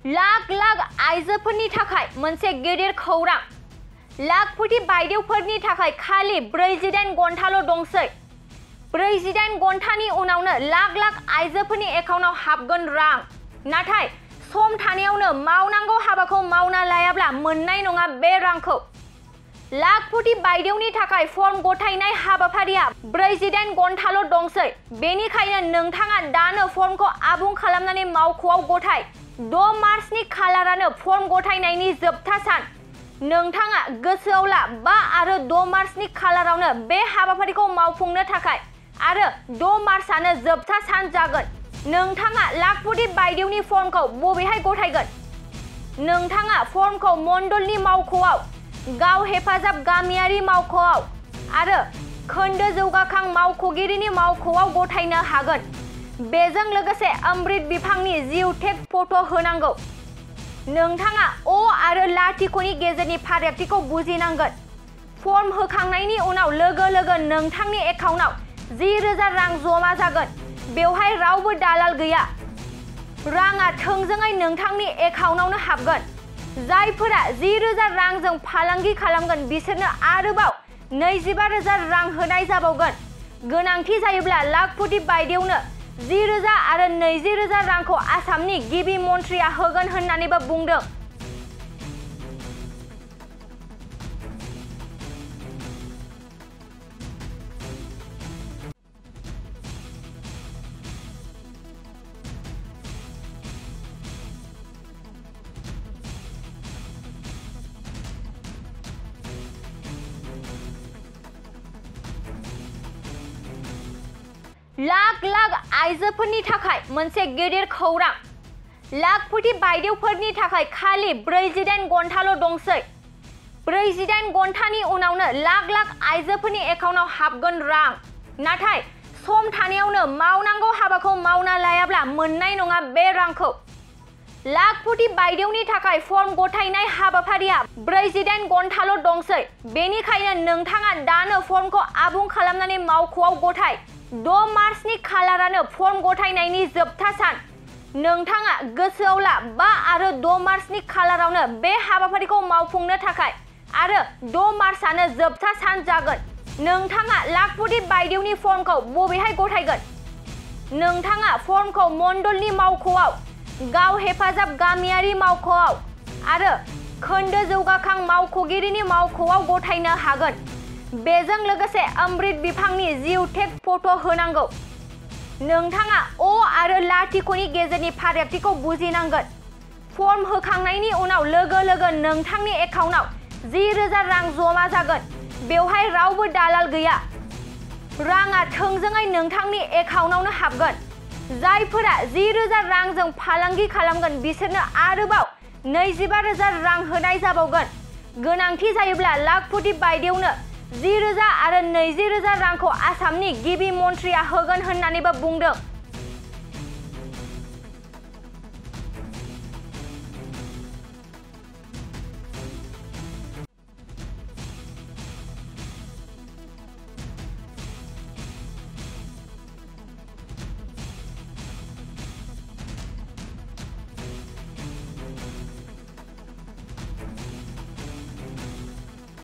लाख लाख आइजोफोरनि थाखाय मोनसे गेदेर खौरां। लाखपति बायदेवफोरनि थाखाय खालि 48 घन्टाल' दंसै। 48 घन्टानि उनावनो लाख लाख आइजोफोरनि एकाउन्टाव हाबगोन रां। नाथाय सम थानायावनो मावनांगौ हाबाखौ मावना लायाब्ला मोननाय नङा बे रांखौ। लाखपति बायदेवनि थाखाय फर्म गथायनाय हाबाफारिया 48 घन्टाल' दंसै। बेनिखायनो नोंथाङा दानो फर्मखौ आबुं खालामनानै मावख'आव गथाय। 6 मार्चनि खालारानो फर्म गथायनायनि जोबथा सान। नोंथाङा गोसोआव ला 5 आरो 6 मार्चनि खालारावनो बे हाबाफारिखौ मावफुंनो थाखाय आरो 6 मार्चआनो जोबथा सान जागोन। नोंथाङा लाखपति बायदेवनि फर्मखौ बबेहाय गथायगोन? नोंथाङा फर्मखौ मण्डलनि मावख'आव, गाव हेफाजाब गामियारि मावख'आव आरो खोन्दो जौगाखां मावख'गिरिनि मावख'आव गथायनो हागोन। बेजों लोगोसे अमृत बिफांनि जिउटेग फट' होनांगौ। नोंथाङा अ आरो लाथिख'नि गेजेरनि फारागथिखौ बुजिनांगोन। फर्म होखांनायनि उनाव लोगो लोगो नोंथांनि एकाउन्टाव 10,000 रां जमा जागोन। बेवहाय रावबो दालाल गैया। राङा थोंजोङै नोंथांनि एकाउन्टावनो हाबगोन। जायफोरा 10,000 रांजों फालांगि खालामगोन बिसोरनो आरोबाव 25,000 रां होनाय जाबावगोन। गोनांथि जायोब्ला लाखपति बायदेवनो 10,000 आरो 20,000 रांखौ आसामनि गिबि मन्थ्रिया होगोन होननानैबो बुंदों। लाख लाख आइजोफोरनि थाखाय मोनसे गेदेर खौरां। लाखपति बायदेवफोरनि थाखाय खालि 48 घन्टाल' दंसै। 48 घन्टानि उनावनो लाख लाख आइजोफोरनि एकाउन्टाव हाबगोन रां। नाथाय सम थानायावनो मावनांगौ हाबाखौ मावना लायाब्ला मोननाय नङा बे रांखौ। लाखपति बायदेवनि थाखाय फर्म गथायनाय हाबाफारिया 48 घन्टाल' दंसै। बेनिखायनो नोंथाङा दानो फर्मखौ आबुं खालामनानै मावख'आव गथाय। 6 मार्चनि खालारानो फर्म गथायनायनि जोबथा सान। नोंथाङा गोसोआव ला 5 आरो 6 मार्चनि खालारावनो बे हाबाफारिखौ मावफुंनो थाखाय आरो 6 मार्चआनो जोबथा सान जागोन। नोंथाङा लाखपति बायदेवनि फर्मखौ बबेहाय गथायगोन? नोंथाङा फर्मखौ मण्डलनि मावख'आव, गाव हेफाजाब गामियारि मावख'आव आरो खोन्दो जौगाखां मावख'गिरिनि मावख'आव गथायनो हागोन। बेजों लोगोसे अमृत बिफांनि जिउटेग फट' होनांगौ। नोंथाङा अ आरो लाथिख'नि गेजेरनि फारागथिखौ बुजिनांगोन। फर्म होखांनायनि उनाव लोगो लोगो नोंथांनि एकाउन्टाव 10,000 रां जमा जागोन। बेवहाय रावबो दालाल गैया। राङा थोंजोङै नोंथांनि एकाउन्टावनो हाबगोन। जायफोरा 10,000 रांजों फालांगि खालामगोन बिसोरनो आरोबाव 25,000 रां होनाय जाबावगोन। गोनांथि जायोब्ला लाखपति बायदेवनो 10,000 आरो 20,000 रांखौ आसामनि गिबि मन्थ्रिया होगोन होननानैबो बुंदों।